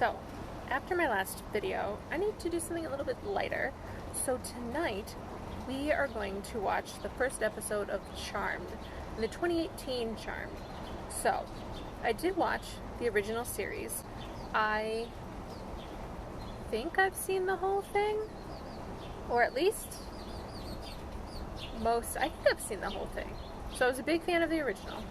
So, after my last video, I need to do something a little bit lighter. So tonight, we are going to watch the first episode of Charmed, the 2018 Charmed. So, I did watch the original series. I think I've seen the whole thing, or at least I think I've seen the whole thing. So I was a big fan of the original.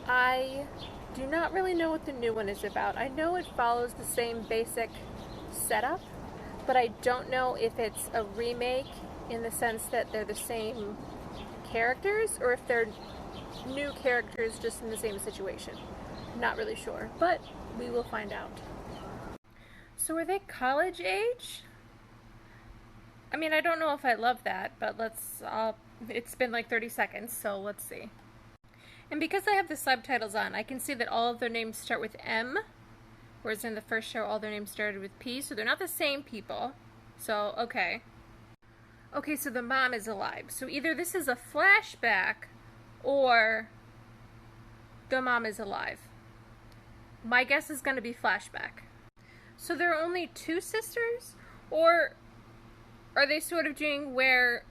I do not really know what the new one is about. I know it follows the same basic setup, but I don't know if it's a remake in the sense that they're the same characters or if they're new characters just in the same situation. Not really sure, but we will find out. So are they college age? I mean, I don't know if I love that, but it's been like 30 seconds, so let's see. And because I have the subtitles on, I can see that all of their names start with M, whereas in the first show all their names started with P, so they're not the same people. So, okay. Okay, so the mom is alive. So either this is a flashback, or the mom is alive. My guess is going to be flashback. So there are only two sisters? Or are they sort of doing where,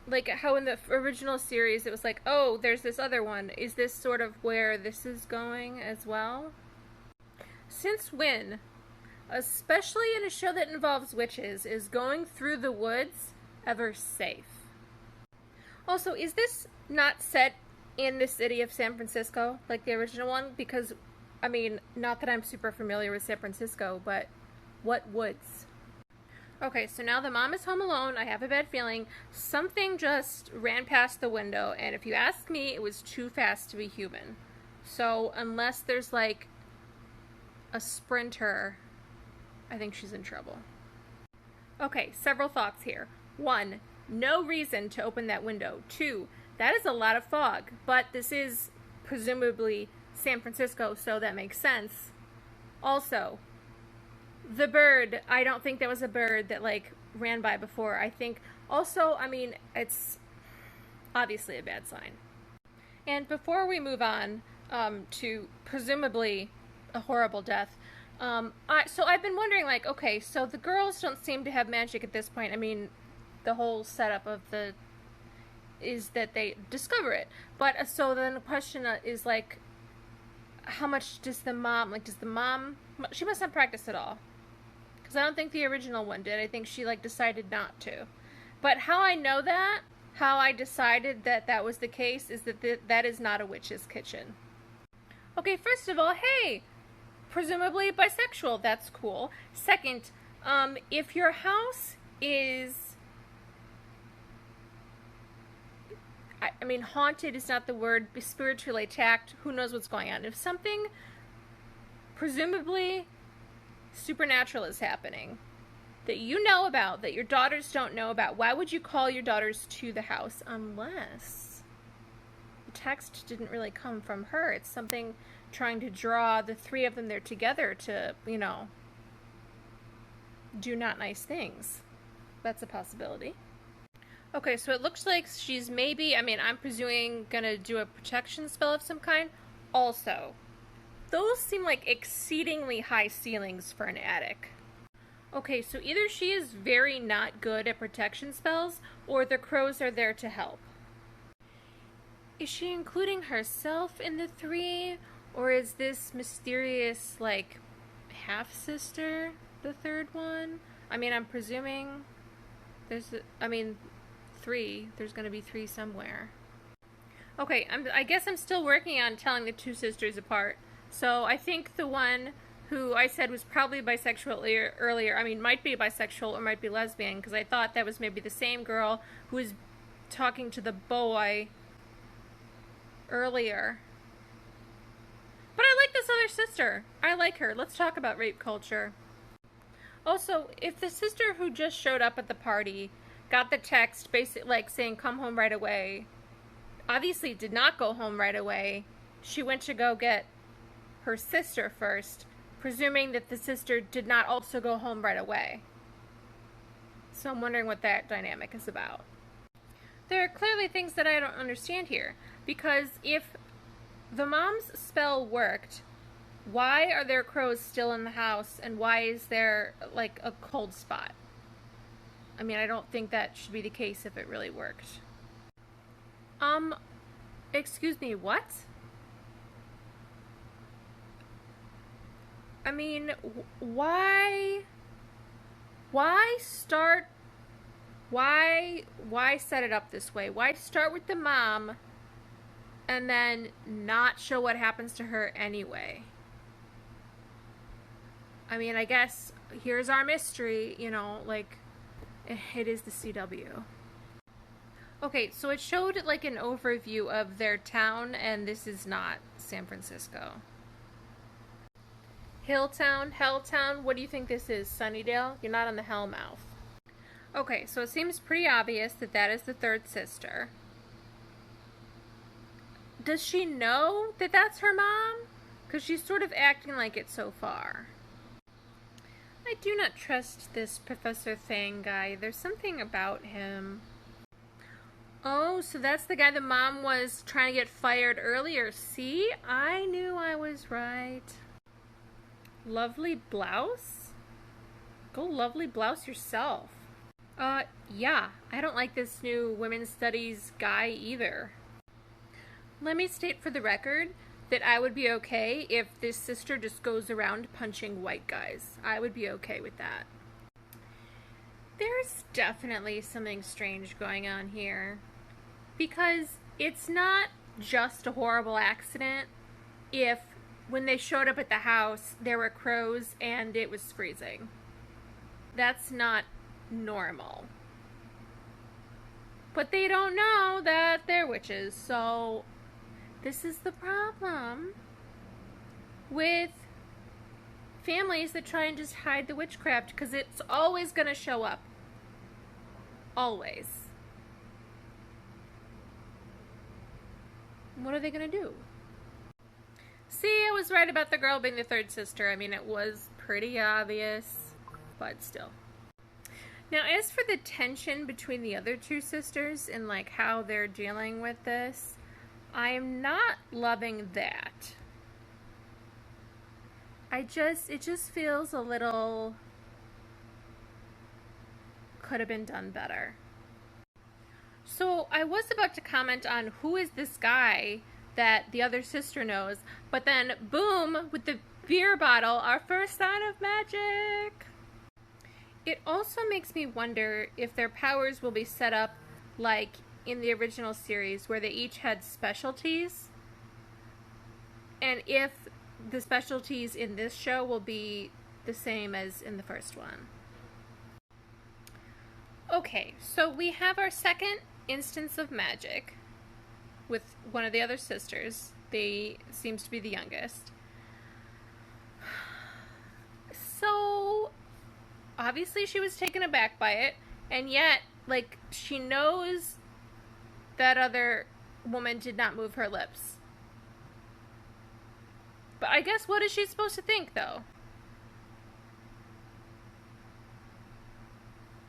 like how in the original series it was like, oh, there's this other one. Is this sort of where this is going as well? Since when, especially in a show that involves witches, is going through the woods ever safe? Also, is this not set in the city of San Francisco, like the original one? Because, I mean, not that I'm super familiar with San Francisco, but what woods? Okay, so now the mom is home alone. I have a bad feeling. Something just ran past the window, and if you ask me, it was too fast to be human. So unless there's like a sprinter, I think she's in trouble. Okay, several thoughts here. 1, no reason to open that window. 2, that is a lot of fog, but this is presumably San Francisco, so that makes sense. Also, the bird, I don't think that was a bird that like ran by before. I think also, I mean, it's obviously a bad sign. And before we move on to presumably a horrible death, so I've been wondering, like, okay, so the girls don't seem to have magic at this point. I mean, the whole setup of is that they discover it. But so then the question is like, how much does the mom, she must not practice at all. Because I don't think the original one did. I think she like decided not to. But how I know that, how I decided that that was the case, is that that is not a witch's kitchen. Okay, first of all, hey, presumably bisexual, that's cool. Second, if your house is, I mean, haunted is not the word, spiritually attacked, who knows what's going on. If something presumably supernatural is happening that you know about, that your daughters don't know about, why would you call your daughters to the house? Unless the text didn't really come from her. It's something trying to draw the three of them there together to, you know, do not nice things. That's a possibility. Okay, so it looks like she's maybe, I mean, I'm presuming gonna do a protection spell of some kind. Also, those seem like exceedingly high ceilings for an attic. Okay, so either she is very not good at protection spells, or the crows are there to help. Is she including herself in the 3, or is this mysterious, like, half-sister the third one? I mean, I'm presuming there's 3. There's going to be 3 somewhere. Okay, I guess I'm still working on telling the two sisters apart. So I think the one who I said was probably bisexual earlier, I mean, might be bisexual or might be lesbian, because I thought that was maybe the same girl who was talking to the boy earlier. But I like this other sister. I like her. Let's talk about rape culture. Also, if the sister who just showed up at the party got the text basically like saying come home right away, obviously did not go home right away. She went to go get her sister first, presuming that the sister did not also go home right away. So I'm wondering what that dynamic is about. There are clearly things that I don't understand here, because if the mom's spell worked, why are there crows still in the house, and why is there like a cold spot? I mean, I don't think that should be the case if it really worked. Um, excuse me, what? I mean, why? Why start? Why set it up this way? Why start with the mom and then not show what happens to her anyway? I mean, I guess here's our mystery, you know, like it is the CW. Okay, so it showed like an overview of their town, and this is not San Francisco. Hilltown, Helltown, what do you think this is? Sunnydale? You're not on the Hellmouth. Okay, so it seems pretty obvious that that is the third sister. Does she know that that's her mom? Because she's sort of acting like it so far. I do not trust this Professor Thang guy. There's something about him. Oh, so that's the guy the mom was trying to get fired earlier. See? I knew I was right. Lovely blouse? Go lovely blouse yourself. Yeah. I don't like this new women's studies guy either. Let me state for the record that I would be okay if this sister just goes around punching white guys. I would be okay with that. There's definitely something strange going on here. Because it's not just a horrible accident if when they showed up at the house there were crows and it was freezing. That's not normal. But they don't know that they're witches, so this is the problem with families that try and just hide the witchcraft, because it's always going to show up. Always. What are they going to do? See, I was right about the girl being the third sister. I mean, it was pretty obvious, but still. Now, as for the tension between the other two sisters and like how they're dealing with this, I am not loving that. It just feels a little could have been done better. So I was about to comment on who is this guy that the other sister knows, but then boom, with the beer bottle, our first sign of magic. It also makes me wonder if their powers will be set up like in the original series where they each had specialties, and if the specialties in this show will be the same as in the first one. Okay, so we have our second instance of magic with one of the other sisters. They seems to be the youngest. So obviously she was taken aback by it, and yet like she knows that other woman did not move her lips. But I guess what is she supposed to think though?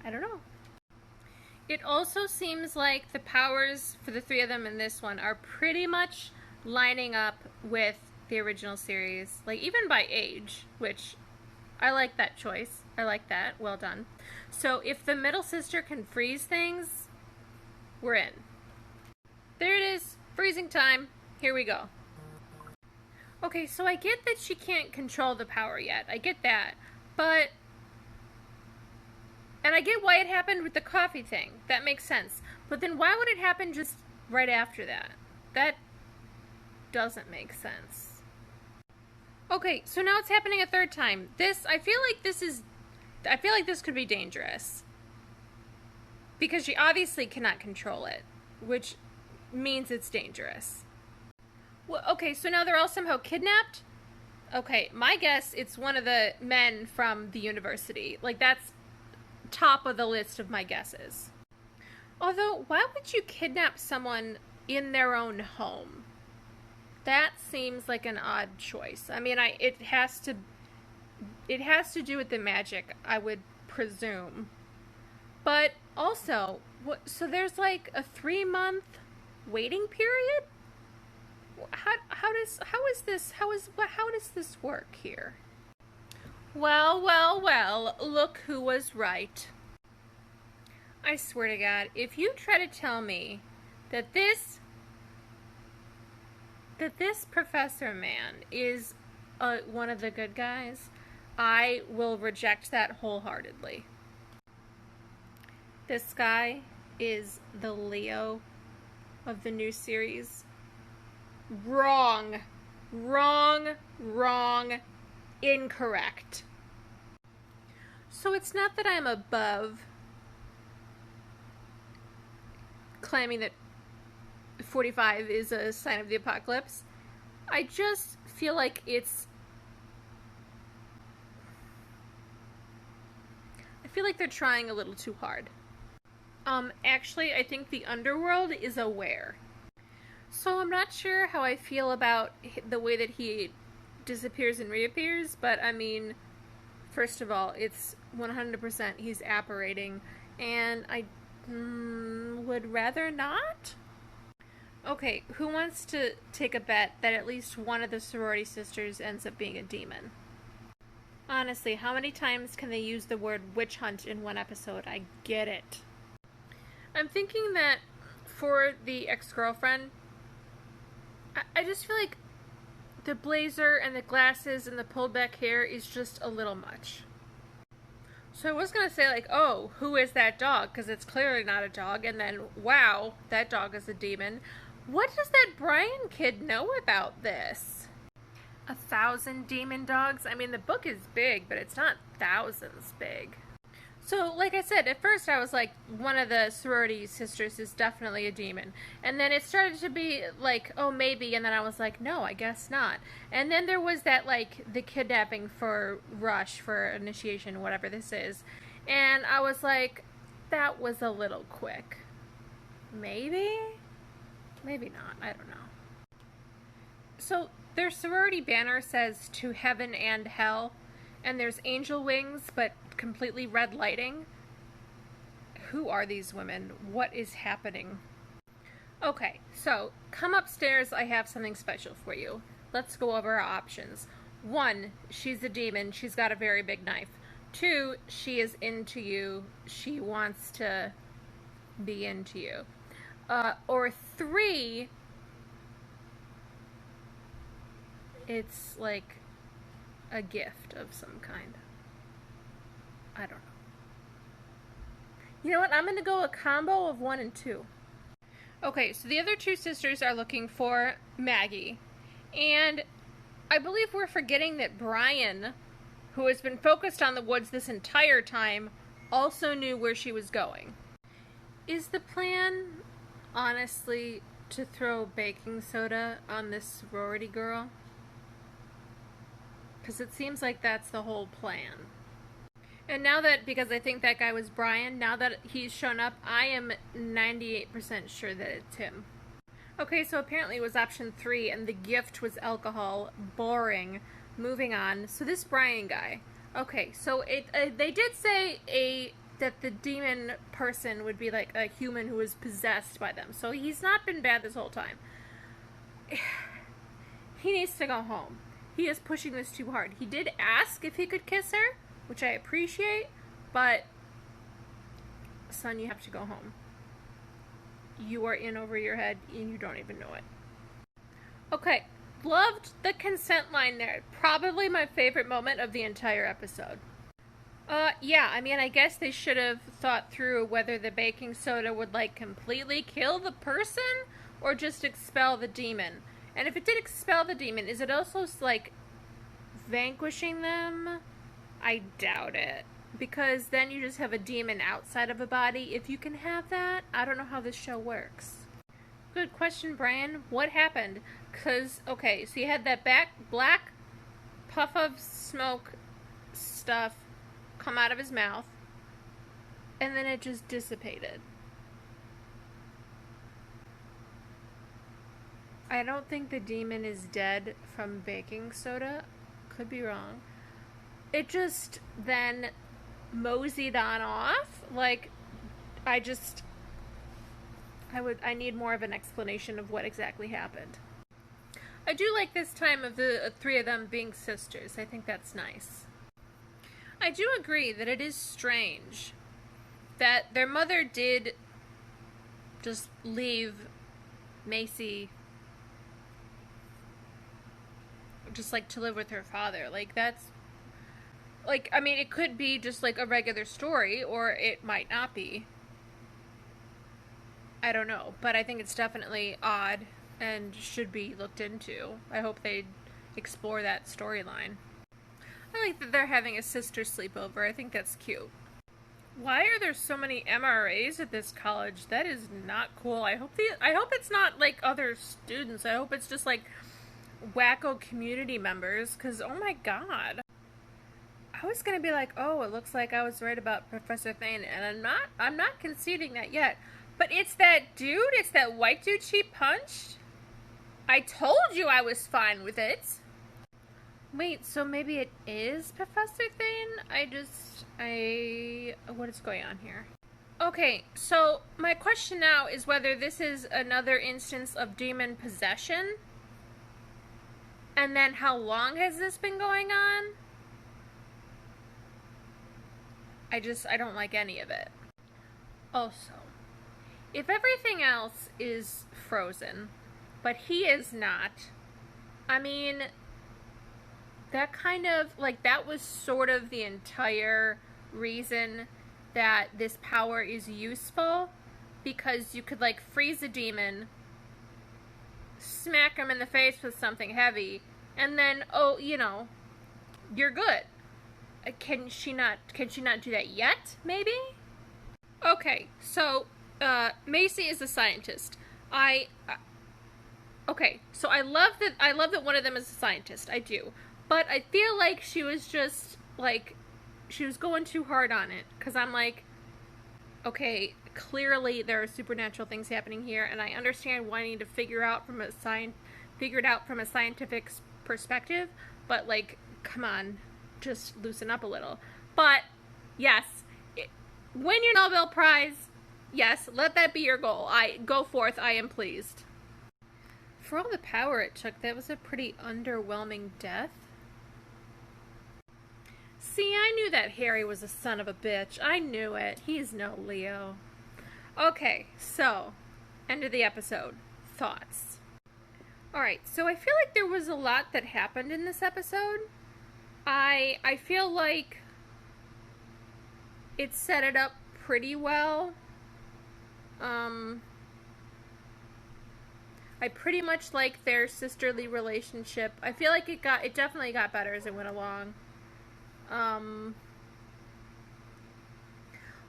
I don't know. It also seems like the powers for the three of them in this one are pretty much lining up with the original series, like even by age, which I like that choice. I like that. Well done. So if the middle sister can freeze things, we're in. There it is. Freezing time. Here we go. Okay, so I get that she can't control the power yet. I get that. But and I get why it happened with the coffee thing. That makes sense. But then why would it happen just right after that? That doesn't make sense. Okay, so now it's happening a third time. I feel like this could be dangerous. Because she obviously cannot control it, which means it's dangerous. Well, okay, so now they're all somehow kidnapped? Okay, my guess it's one of the men from the university. Like, that's top of the list of my guesses. Although, why would you kidnap someone in their own home? That seems like an odd choice. I mean, it has to do with the magic, I would presume. But also, so there's like a 3-month waiting period? How does this work here? Well, well, well, look who was right. I swear to God, if you try to tell me that this professor man is one of the good guys, I will reject that wholeheartedly. This guy is the Leo of the new series. Wrong. Wrong. Wrong. Incorrect. So it's not that I'm above claiming that 45 is a sign of the apocalypse. I just feel like I feel like they're trying a little too hard. Actually, I think the underworld is aware. So I'm not sure how I feel about the way that he disappears and reappears, but I mean, first of all, it's 100% he's apparating, and I would rather not. Okay, who wants to take a bet that at least one of the sorority sisters ends up being a demon? Honestly, how many times can they use the word witch hunt in one episode? I get it. I'm thinking that for the ex-girlfriend, I just feel like the blazer and the glasses and the pulled back hair is just a little much. So I was going to say, like, oh, who is that dog? Because it's clearly not a dog. And then, wow, that dog is a demon. What does that Brian kid know about this? 1,000 demon dogs? I mean, the book is big, but it's not thousands big. So, like I said, at first I was like, one of the sorority sisters is definitely a demon. And then it started to be like, oh, maybe. And then I was like, no, I guess not. And then there was that, like, the kidnapping for Rush, for initiation, whatever this is. And I was like, that was a little quick. Maybe? Maybe not. I don't know. So, their sorority banner says to heaven and hell. And there's angel wings, but completely red lighting. Who are these women? What is happening? Okay, so come upstairs. I have something special for you. Let's go over our options. 1, she's a demon. She's got a very big knife. 2, she is into you. She wants to be into you. Or 3, it's like a gift of some kind. I don't know. You know what? I'm going to go a combo of 1 and 2. Okay, so the other 2 sisters are looking for Maggie. And I believe we're forgetting that Brian, who has been focused on the woods this entire time, also knew where she was going. Is the plan, honestly, to throw baking soda on this sorority girl? Because it seems like that's the whole plan. And now that, because I think that guy was Brian, now that he's shown up, I am 98% sure that it's him. Okay, so apparently it was option 3, and the gift was alcohol. Boring. Moving on. So this Brian guy. Okay, so they did say that the demon person would be like a human who was possessed by them. So he's not been bad this whole time. He needs to go home. He is pushing this too hard. He did ask if he could kiss her, which I appreciate, but son, you have to go home. You are in over your head and you don't even know it. Okay, loved the consent line there. Probably my favorite moment of the entire episode. Yeah, I mean, I guess they should have thought through whether the baking soda would, like, completely kill the person or just expel the demon. And if it did expel the demon, is it also, like, vanquishing them? I doubt it. Because then you just have a demon outside of a body. If you can have that, I don't know how this show works. Good question, Brian. What happened? Because, okay, so you had that black puff of smoke stuff come out of his mouth, and then it just dissipated. I don't think the demon is dead from baking soda. Could be wrong. It just then moseyed on off. Like, I need more of an explanation of what exactly happened. I do like this time of the three of them being sisters. I think that's nice. I do agree that it is strange that their mother did just leave Macy just like to live with her father. Like, that's like, I mean, it could be just like a regular story, or it might not be. I don't know, but I think it's definitely odd and should be looked into. I hope they explore that storyline. I like that they're having a sister sleepover. I think that's cute. Why are there so many MRAs at this college? That is not cool. I hope it's not like other students. I hope it's just like wacko community members, because oh my god. I was gonna be like, oh, it looks like I was right about Professor Thane, and I'm not conceding that yet. But it's that dude, it's that white dude she punched. I told you I was fine with it. Wait, so maybe it is Professor Thane? What is going on here? Okay, so my question now is whether this is another instance of demon possession. And then how long has this been going on? I don't like any of it. Also, if everything else is frozen, but he is not, I mean, that kind of, like, that was sort of the entire reason that this power is useful, because you could, like, freeze a demon, smack him in the face with something heavy, and then, oh, you know, you're good. Can she not do that yet, maybe? Okay, so, Macy is a scientist. Okay, so I love that one of them is a scientist, I do. But I feel like she was just, like, she was going too hard on it, because I'm like, okay, clearly there are supernatural things happening here, and I understand wanting to figure it out from a scientific perspective, but, like, come on, just loosen up a little. But, yes, win your Nobel Prize. Yes, let that be your goal. Go forth, I am pleased. For all the power it took, that was a pretty underwhelming death. See, I knew that Harry was a son of a bitch. I knew it. He's no Leo. Okay, so, end of the episode. Thoughts. Alright, so I feel like there was a lot that happened in this episode. I feel like it set it up pretty well. I pretty much like their sisterly relationship. I feel like it definitely got better as it went along.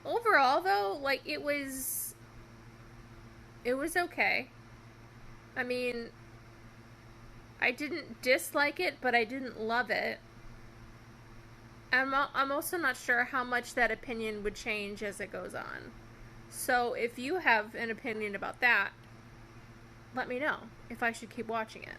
Overall though, like, it was okay. I mean, I didn't dislike it, but I didn't love it. I'm also not sure how much that opinion would change as it goes on. So if you have an opinion about that, let me know if I should keep watching it.